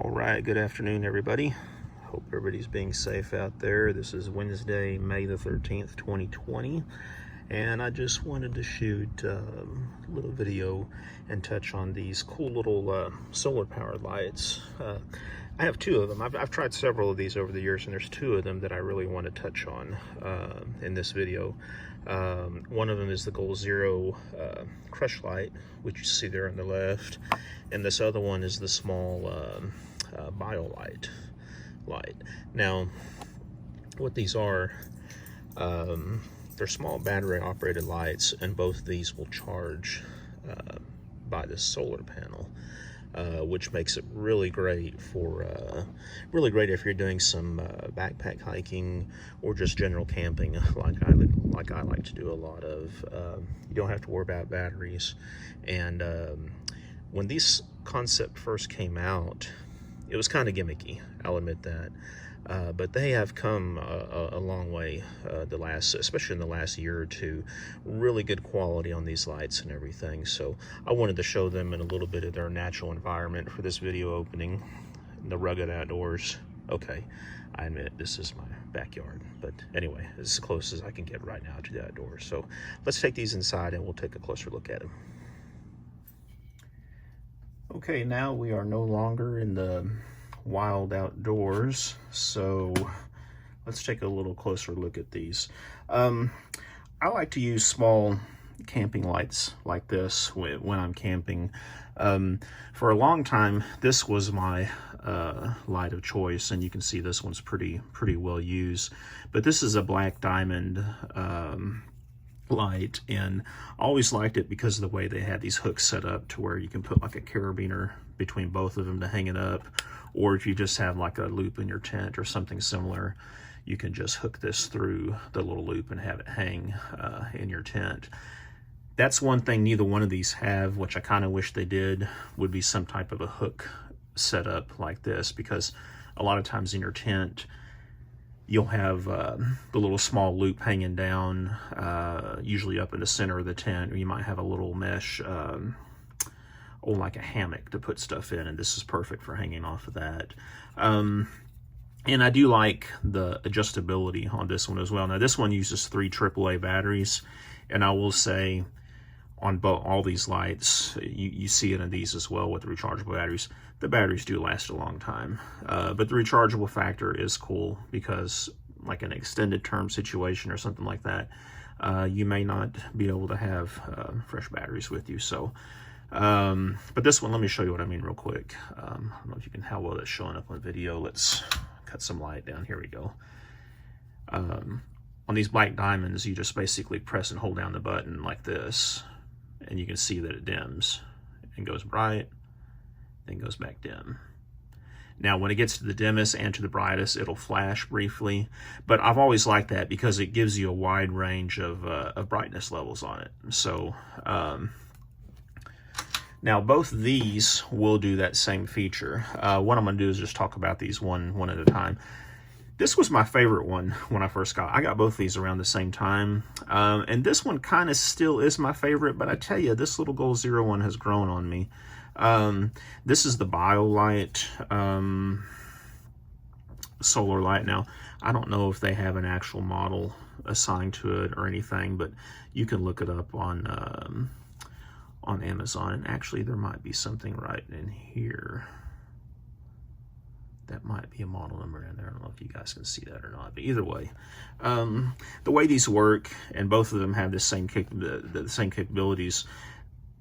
All right, good afternoon, everybody. Hope everybody's being safe out there. This is Wednesday, May the 13th, 2020, and I just wanted to shoot a little video and touch on these cool little solar-powered lights. I have two of them. I've tried several of these over the years, and there's two of them that I really want to touch on in this video. One of them is the Goalzero Crush light, which you see there on the left, and this other one is the small Biolite light. Now, what these are, they're small battery operated lights, and both of these will charge by the solar panel. Which makes it really great for if you're doing some backpack hiking or just general camping, like I like to do a lot of. You don't have to worry about batteries. And when these concept first came out, it was kind of gimmicky, I'll admit that. But they have come a long way, especially in the last year or two. Really good quality on these lights and everything. So I wanted to show them in a little bit of their natural environment for this video opening, in the rugged outdoors. Okay, I admit this is my backyard, but anyway, it's as close as I can get right now to the outdoors. So let's take these inside and we'll take a closer look at them. Okay, now we are no longer in the wild outdoors, so let's take a little closer look at these. I like to use small camping lights like this when I'm camping. For a long time, this was my light of choice, and you can see this one's pretty well used. But this is a black diamond light, and I always liked it because of the way they had these hooks set up to where you can put like a carabiner between both of them to hang it up, or if you just have like a loop in your tent or something similar, you can just hook this through the little loop and have it hang in your tent. That's one thing neither one of these have, which I kind of wish they did, would be some type of a hook set up like this, because a lot of times in your tent you'll have the little small loop hanging down, usually up in the center of the tent, or you might have a little mesh, or like a hammock to put stuff in, and this is perfect for hanging off of that. And I do like the adjustability on this one as well. Now this one uses 3 AAA batteries, and I will say on all these lights, you see it in these as well with the rechargeable batteries. The batteries do last a long time, but the rechargeable factor is cool, because like an extended term situation or something like that, you may not be able to have fresh batteries with you. So, but this one, let me show you what I mean real quick. I don't know if you can, how well that's showing up on video. Let's cut some light down. Here we go. On these black diamonds, you just basically press and hold down the button like this, and you can see that it dims and goes bright, then goes back dim. Now, when it gets to the dimmest and to the brightest, it'll flash briefly, but I've always liked that because it gives you a wide range of brightness levels on it. So, now both of these will do that same feature. What I'm gonna do is just talk about these one at a time. This was my favorite one when I first I got both of these around the same time. And this one kind of still is my favorite, but I tell you, this little Goalzero one has grown on me. This is the Biolite solar light. Now, I don't know if they have an actual model assigned to it or anything, but you can look it up on Amazon. And actually, there might be something right in here. That might be a model number in there. I don't know if you guys can see that or not, but either way, the way these work, and both of them have the same capabilities.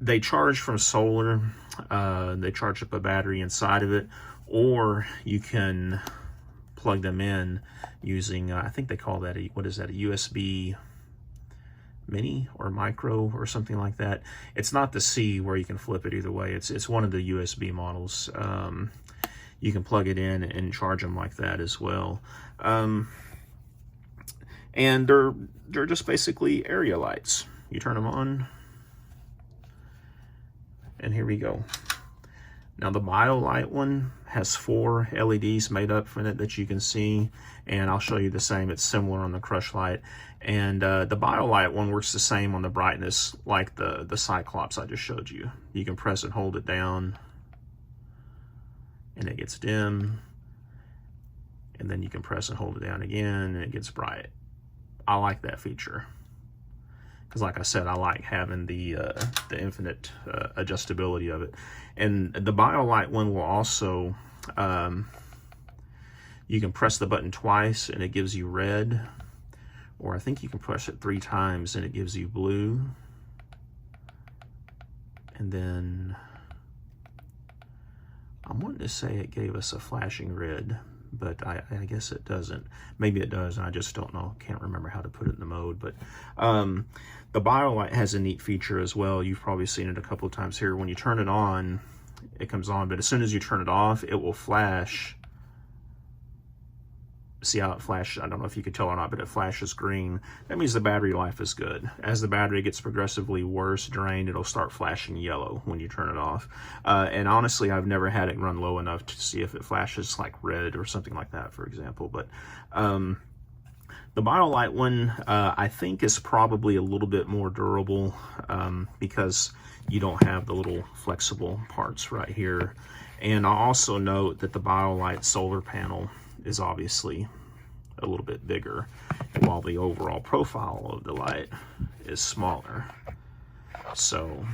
They charge from solar. They charge up a battery inside of it, or you can plug them in using, I think they call that a USB mini or micro or something like that. It's not the C where you can flip it either way. It's one of the USB models. You can plug it in and charge them like that as well. And they're just basically area lights. You turn them on, and here we go. Now the Biolite one has 4 LEDs made up from it that you can see, and I'll show you the same. It's similar on the Crush light, and the Biolite one works the same on the brightness like the Cyclops I just showed you. You can press and hold it down, and it gets dim, and then you can press and hold it down again and it gets bright. I like that feature because, like I said, I like having the infinite adjustability of it. And the Biolite one will also, you can press the button twice and it gives you red, or I think you can press it 3 times and it gives you blue. And then I'm wanting to say it gave us a flashing red, but I guess it doesn't. Maybe it does, and I just don't know. Can't remember how to put it in the mode. But the Biolite has a neat feature as well. You've probably seen it a couple of times here. When you turn it on, it comes on, but as soon as you turn it off, it will flash. See how it flashes? I don't know if you could tell or not, but it flashes green. That means the battery life is good. As the battery gets progressively worse, drained, it'll start flashing yellow when you turn it off. And honestly, I've never had it run low enough to see if it flashes like red or something like that, for example. But the Biolite one, I think, is probably a little bit more durable because you don't have the little flexible parts right here. And I also note that the Biolite solar panel is obviously a little bit bigger, while the overall profile of the light is smaller. So,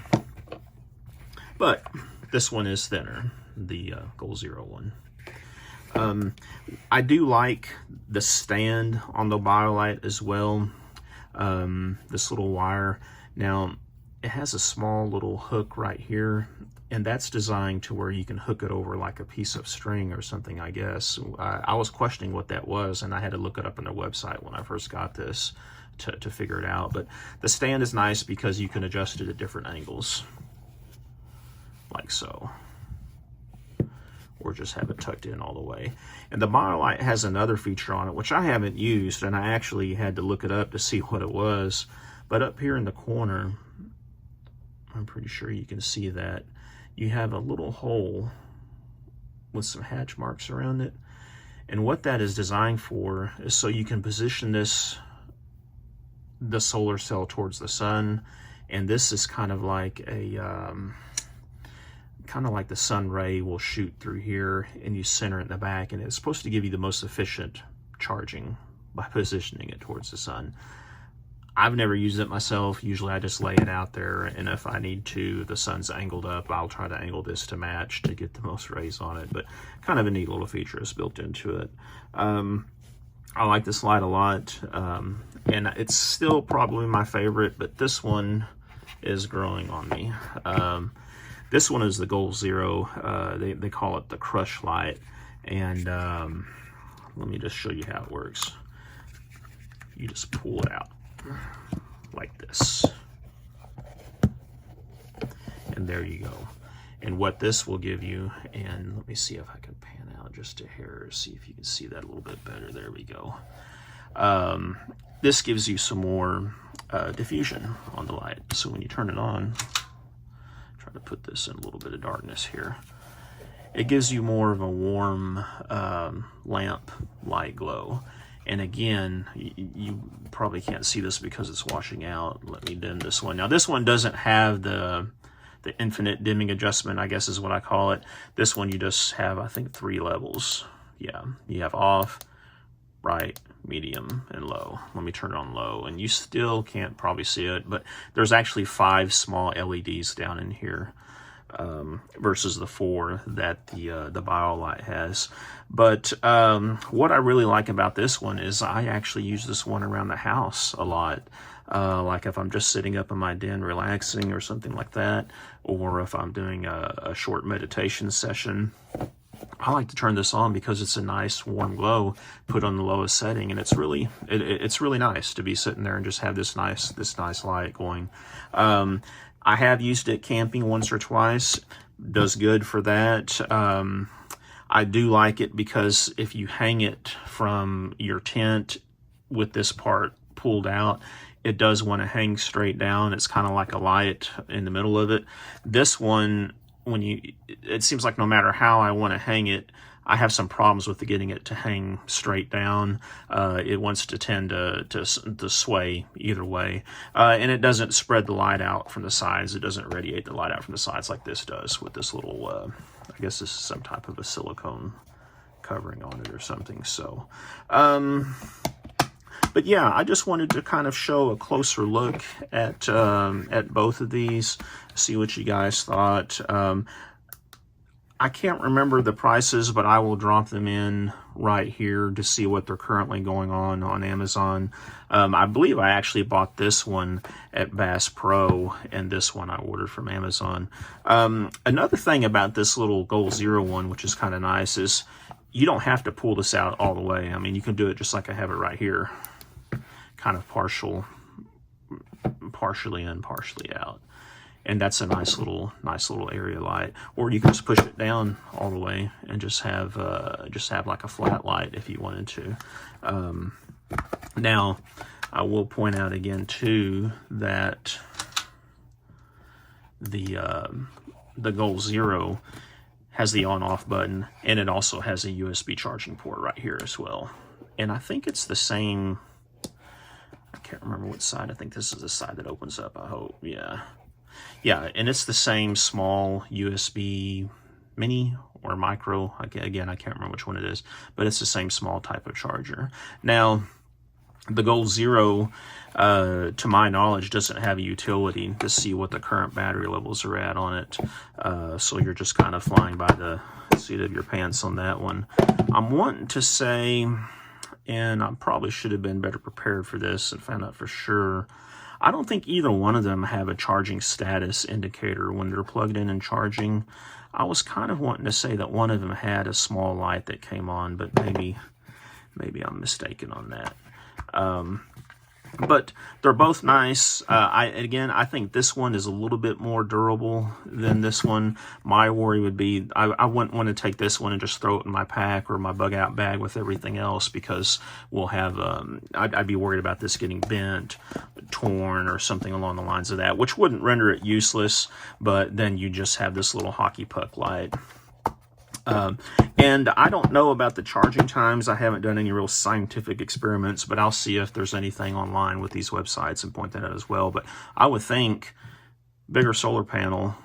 but this one is thinner, the Goalzero one. I do like the stand on the Biolite as well. This little wire. Now, it has a small little hook right here, and that's designed to where you can hook it over like a piece of string or something, I guess. I was questioning what that was, and I had to look it up on their website when I first got this to figure it out. But the stand is nice because you can adjust it at different angles, like so, or just have it tucked in all the way. And the Biolite has another feature on it, which I haven't used, and I actually had to look it up to see what it was. But up here in the corner, I'm pretty sure you can see that you have a little hole with some hatch marks around it. And what that is designed for is so you can position the solar cell towards the sun. And this is kind of like a, kind of like the sun ray will shoot through here, and you center it in the back, and it's supposed to give you the most efficient charging by positioning it towards the sun. I've never used it myself. Usually I just lay it out there, and if I need to, the sun's angled up, I'll try to angle this to match to get the most rays on it. But kind of a neat little feature is built into it. I like this light a lot, and it's still probably my favorite, but this one is growing on me. This one is the Goalzero. They call it the Crush light, and let me just show you how it works. You just pull it out like this, and there you go. And what this will give you, and let me see if I can pan out just a hair, see if you can see that a little bit better. There we go. This gives you some more diffusion on the light. So when you turn it on, try to put this in a little bit of darkness here, it gives you more of a warm lamp light glow. And again, you probably can't see this because it's washing out. Let me dim this one. Now this one doesn't have the infinite dimming adjustment, I guess is what I call it. This one you just have, I think, 3 levels. Yeah, you have off, bright, medium, and low. Let me turn it on low, and you still can't probably see it, but there's actually 5 small LEDs down in here. Versus the 4 that the Biolite has. But what I really like about this one is I actually use this one around the house a lot. Like if I'm just sitting up in my den relaxing or something like that, or if I'm doing a short meditation session, I like to turn this on because it's a nice warm glow, put on the lowest setting, and it's really nice to be sitting there and just have this nice light going. I have used it camping once or twice. Does good for that. I do like it because if you hang it from your tent with this part pulled out, it does want to hang straight down. It's kind of like a light in the middle of it. This one, it seems like no matter how I want to hang it, I have some problems with getting it to hang straight down. It wants to tend to sway either way. And it doesn't spread the light out from the sides. It doesn't radiate the light out from the sides like this does with this little I guess this is some type of a silicone covering on it or something. So, but yeah, I just wanted to kind of show a closer look at both of these, see what you guys thought. I can't remember the prices, but I will drop them in right here to see what they're currently going on Amazon. I believe I actually bought this one at Bass Pro, and this one I ordered from Amazon. Another thing about this little Goalzero one, which is kind of nice, is you don't have to pull this out all the way. I mean, you can do it just like I have it right here, kind of partially in, partially out. And that's a nice little area light. Or you can just push it down all the way and just have like a flat light if you wanted to. Now, I will point out again too that the Goalzero has the on-off button, and it also has a USB charging port right here as well. And I think it's the same. I can't remember what side. I think this is the side that opens up. I hope, yeah. Yeah, and it's the same small USB mini or micro. Again, I can't remember which one it is, but it's the same small type of charger. Now, the Goalzero, to my knowledge, doesn't have a utility to see what the current battery levels are at on it. So you're just kind of flying by the seat of your pants on that one. I'm wanting to say, and I probably should have been better prepared for this and found out for sure, I don't think either one of them have a charging status indicator when they're plugged in and charging. I was kind of wanting to say that one of them had a small light that came on, but maybe I'm mistaken on that. But they're both nice. I think this one is a little bit more durable than this one. My worry would be I wouldn't want to take this one and just throw it in my pack or my bug out bag with everything else, because we'll have I'd be worried about this getting bent, torn, or something along the lines of that, which wouldn't render it useless, but then you just have this little hockey puck light. And I don't know about the charging times. I haven't done any real scientific experiments, but I'll see if there's anything online with these websites and point that out as well. But I would think bigger solar panel,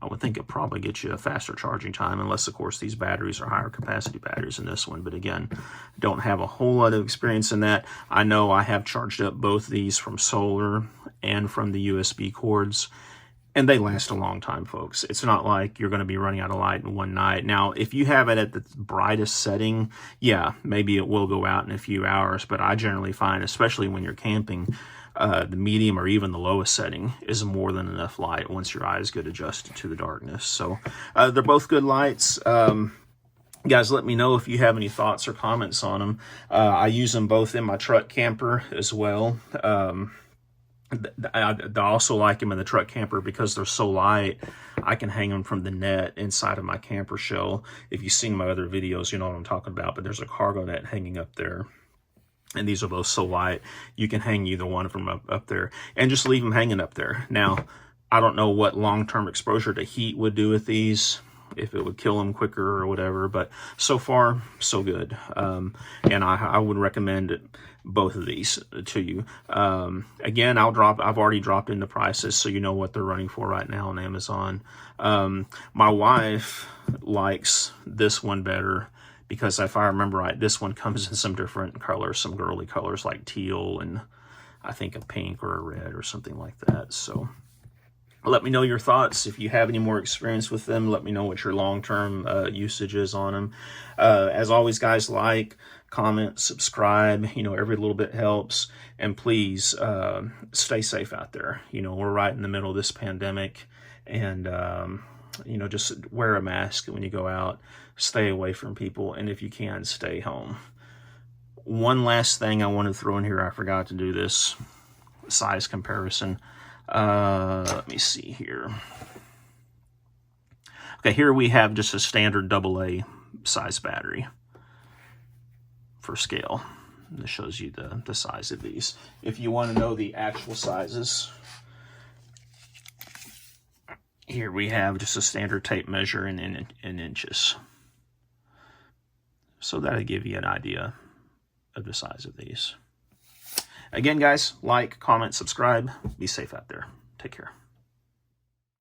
I would think it probably gets you a faster charging time, unless, of course, these batteries are higher capacity batteries than this one. But again, don't have a whole lot of experience in that. I know I have charged up both these from solar and from the USB cords, and they last a long time, folks. It's not like you're going to be running out of light in one night. Now, if you have it at the brightest setting, yeah, maybe it will go out in a few hours. But I generally find, especially when you're camping, the medium or even the lowest setting is more than enough light once your eyes get adjusted to the darkness. So they're both good lights. Guys, let me know if you have any thoughts or comments on them. I use them both in my truck camper as well. I also like them in the truck camper because they're so light. I can hang them from the net inside of my camper shell. If you've seen my other videos, you know what I'm talking about. But there's a cargo net hanging up there, and these are both so light you can hang either one of them up there and just leave them hanging up there. Now, I don't know what long-term exposure to heat would do with these, if it would kill them quicker or whatever, but so far so good. And I would recommend both of these to you. Again, I've already dropped in the prices, so you know what they're running for right now on Amazon. My wife likes this one better because, if I remember right, this one comes in some different colors, some girly colors like teal and I think a pink or a red or something like that. So let me know your thoughts. If you have any more experience with them, let me know what your long-term usage is on them. As always, guys, like, comment, subscribe. You know, every little bit helps. And please stay safe out there. You know, we're right in the middle of this pandemic. And, you know, just wear a mask when you go out. Stay away from people. And if you can, stay home. One last thing I want to throw in here. I forgot to do this. Size comparison. Let me see here. Okay, here we have just a standard AA size battery for scale. This shows you the size of these. If you want to know the actual sizes, here we have just a standard tape measure in inches. So that'll give you an idea of the size of these. Again, guys, like, comment, subscribe. Be safe out there. Take care.